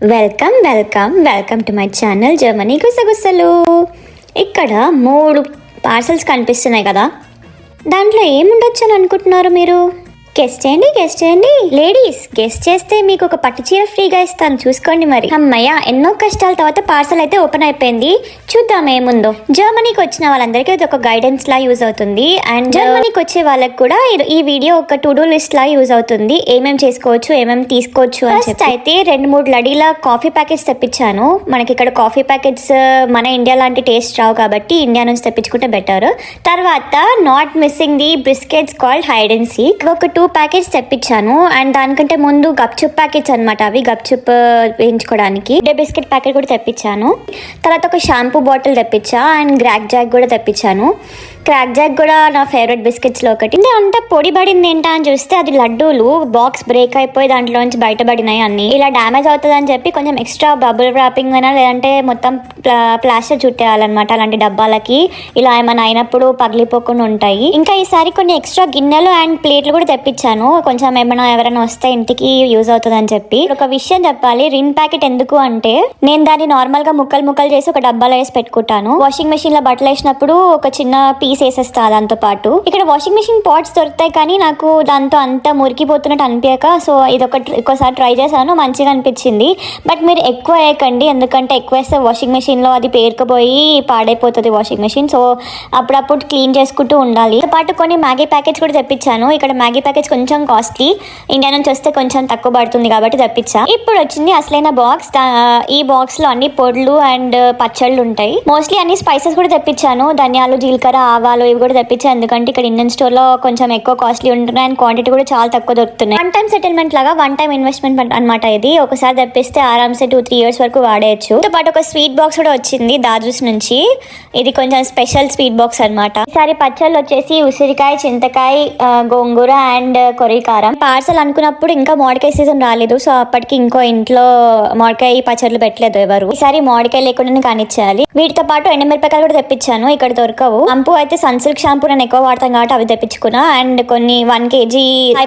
Welcome welcome welcome to my channel Germany గుసగుసలు. ఇక్కడ 3 parcels కనిపిస్తున్నాయి కదా, దాంట్లో ఏముండొచ్చు అని అనుకుంటున్నారు మీరు? గెస్ట్ చేయండి లేడీస్. గెస్ట్ చేస్తే మీకు ఒక పట్టు చీర ఫ్రీగా ఇస్తాను, చూసుకోండి. మరి అమ్మయ్య, ఎన్నో కష్టాల తర్వాత పార్సల్ అయితే ఓపెన్ అయిపోయింది. చూద్దాం ఏముందో. జర్మనీకి వచ్చిన వాళ్ళందరికీ ఇది ఒక గైడెన్స్ లా యూజ్ అవుతుంది. అండ్ జర్మనీకి వచ్చే వాళ్ళకి కూడా ఈ వీడియో ఒక to do list law use అవుతుంది. ఏమేమి చేసుకోవచ్చు, ఏమేమి తీసుకోవచ్చు అని చెప్పి. అయితే 2-3 లడీల కాఫీ ప్యాకెట్స్ తెప్పించాను. మనకి ఇక్కడ కాఫీ ప్యాకెట్స్ మన ఇండియా లాంటి టేస్ట్ రావు కాబట్టి ఇండియా నుంచి తెప్పించుకుంటే బెటర్. తర్వాత not missing the biscuits called hide and seek, ఒక 2 ప్యాకెట్స్ తెప్పించాను. అండ్ దానికంటే ముందు గప్చుప్ ప్యాకెట్స్ అనమాట, అవి గప్చుప్ వేయించుకోవడానికి. బిస్కెట్ ప్యాకెట్ కూడా తెప్పించాను. తర్వాత ఒక షాంపూ బాటిల్ తెప్పించా. అండ్ క్రాక్ జాక్ కూడా తెప్పించాను. క్రాక్ జాక్ కూడా నా ఫేవరెట్ బిస్కెట్స్లో ఒకటి. అంటే పొడి పడింది ఏంటా అని చూస్తే అది లడ్డూలు. బాక్స్ బ్రేక్ అయిపోయి దాంట్లోంచి బయటపడినాయి అన్ని. ఇలా డ్యామేజ్ అవుతుంది అని చెప్పి కొంచెం ఎక్స్ట్రా బబుల్ ర్యాపింగ్ అయినా లేదంటే మొత్తం ప్లాస్టర్ చుట్టేయాలన్నమాట అలాంటి డబ్బాలకి. ఇలా ఏమైనా అయినప్పుడు పగిలిపోకుండా ఉంటాయి. ఇంకా ఈసారి కొన్ని ఎక్స్ట్రా గిన్నెలు అండ్ ప్లేట్లు కూడా తెప్పించాను, కొంచెం ఏమైనా ఎవరైనా వస్తే ఇంటికి యూజ్ అవుతుంది అని చెప్పి. ఒక విషయం చెప్పాలి, రిన్ ప్యాకెట్ ఎందుకు అంటే నేను దాన్ని నార్మల్ గా ముక్కలు చేసి ఒక డబ్బాలో వేసి పెట్టుకుంటాను. వాషింగ్ మెషిన్ లో బట్టలు వేసినప్పుడు ఒక చిన్న పీస్ వేసేస్తా దాంతో పాటు. ఇక్కడ వాషింగ్ మెషిన్ పాట్స్ దొరుకుతాయి కానీ నాకు దాంతో అంత మురికిపోతున్నట్టు అనిపించక, సో ఒకసారి ట్రై చేశాను, మంచిగా అనిపించింది. బట్ మీరు ఎక్కువ వేయకండి, ఎందుకంటే ఎక్కువ వేస్తే వాషింగ్ మెషిన్ లో అది పేరుకుపోయి పాడైపోతుంది వాషింగ్ మెషిన్. సో అప్పుడప్పుడు క్లీన్ చేసుకుంటూ ఉండాలి. తో పాటు కొన్ని మ్యాగీ ప్యాకెట్స్ కూడా తెప్పించాను. ఇక్కడ మ్యాగీ ప్యాకెట్స్ కొంచెం కాస్ట్లీ, ఇండియా నుంచి వస్తే కొంచెం తక్కువ పడుతుంది కాబట్టి తెప్పించా. ఇప్పుడు వచ్చింది అసలైన బాక్స్. ఈ బాక్స్ లో అన్ని పొడులు అండ్ పచ్చళ్ళు ఉంటాయి. మోస్ట్లీ అన్ని స్పైసెస్ కూడా తెప్పించాను, ధనియాలు, జీలకర్ర, ఆవాలు ఇవి కూడా తెప్పించాను. ఎందుకంటే ఇక్కడ ఇండియన్ స్టోర్ లో కొంచెం ఎక్కువ కాస్ట్లీ ఉంటున్నాయి అండ్ క్వాంటిటీ కూడా చాలా తక్కువ దొరుకుతున్నాయి. 1 టైం సెటిల్మెంట్ లాగా 1 టైం ఇన్వెస్ట్మెంట్ అనమాట. ఇది ఒకసారి తెప్పిస్తే ఆరామ్సే 2-3 years వరకు వాడేయచ్చు. తో పాటు ఒక స్వీట్ బాక్స్ కూడా వచ్చింది దాజూస్ నుంచి. ఇది కొంచెం స్పెషల్ స్వీట్ బాక్స్ అనమాట. ఈసారి పచ్చళ్ళు వచ్చేసి ఉసిరికాయ, చింతకాయ, గోంగూర అండ్ కొరికారం. పార్సల్ అనుకున్నప్పుడు ఇంకా మామిడికాయ సీజన్ రాలేదు, సో అప్పటికి ఇంకో ఇంట్లో మామిడికాయ పచ్చళ్ళు పెట్టలేదు ఎవరు. ఈసారి మామిడికాయ లేకుండా కానిచ్చేయాలి. వీటితో పాటు ఎండుమిరపకాయలు కూడా తెప్పించాను, ఇక్కడ దొరకవు. షాంపూ అయితే సన్సిల్క్ షాంపూ నేను ఎక్కువ వాడతాను కాబట్టి అవి తెప్పించుకున్నా. అండ్ కొన్ని 1 kg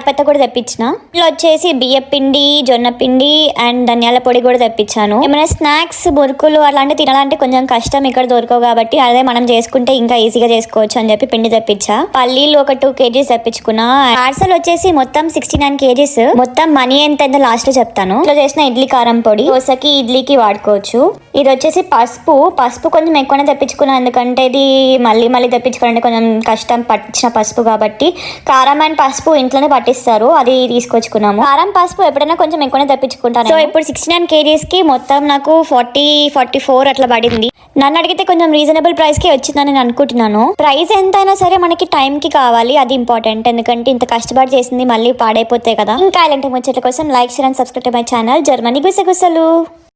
పత్త కూడా తెప్పించిన. ఇంట్లో వచ్చేసి బియ్య పిండి, జొన్న పిండి అండ్ ధనియాల పొడి కూడా తెప్పించాను. ఏమైనా స్నాక్స్, మురుకులు అలాంటివి తినాలంటే కొంచెం కష్టం, ఇక్కడ దొరకవు కాబట్టి అదే మనం చేసుకుంటే ఇంకా ఈజీగా చేసుకోవచ్చు అని చెప్పి పిండి తెప్పించా. పల్లీలు ఒక 2 kgs తెప్పించుకున్నా. పార్సల్ వచ్చేసి మొత్తం 69 kgs. మొత్తం మనీ ఎంత అయిందో లాస్ట్ లో చెప్తాను. ఇట్లా చేసిన ఇడ్లీ కారం పొడి దోశకి, ఇడ్లీకి వాడుకోవచ్చు. ఇది వచ్చేసి పసుపు కొంచెం ఎక్కువనే తెప్పించుకున్నా, ఎందుకంటే ఇది మళ్ళీ తెప్పించుకోవాలంటే కొంచెం కష్టం, పట్టించిన పసుపు కాబట్టి. కారం అండ్ పసుపు ఇంట్లోనే పట్టిస్తారు, అది తీసుకొచ్చుకున్నాము. కారం, పసుపు ఎప్పుడైనా కొంచెం ఎక్కువనే తెప్పించుకుంటాను. సో ఇప్పుడు 69 kgs కి మొత్తం నాకు 40-44 అట్లా పడింది. నన్ను అడిగితే కొంచెం రీజనబుల్ ప్రైస్ కి వచ్చిందని నేను అనుకుంటున్నాను. ప్రైస్ ఎంతైనా సరే మనకి టైం కి కావాలి, అది ఇంపార్టెంట్. ఎందుకంటే ఇంత కష్టపడి చేసింది మళ్ళీ పాడైపోతాయి కదా. ఇంకా ఇలాంటి ముచ్చట్ల కోసం like, share and subscribe my channel Germany గుసగుసలు.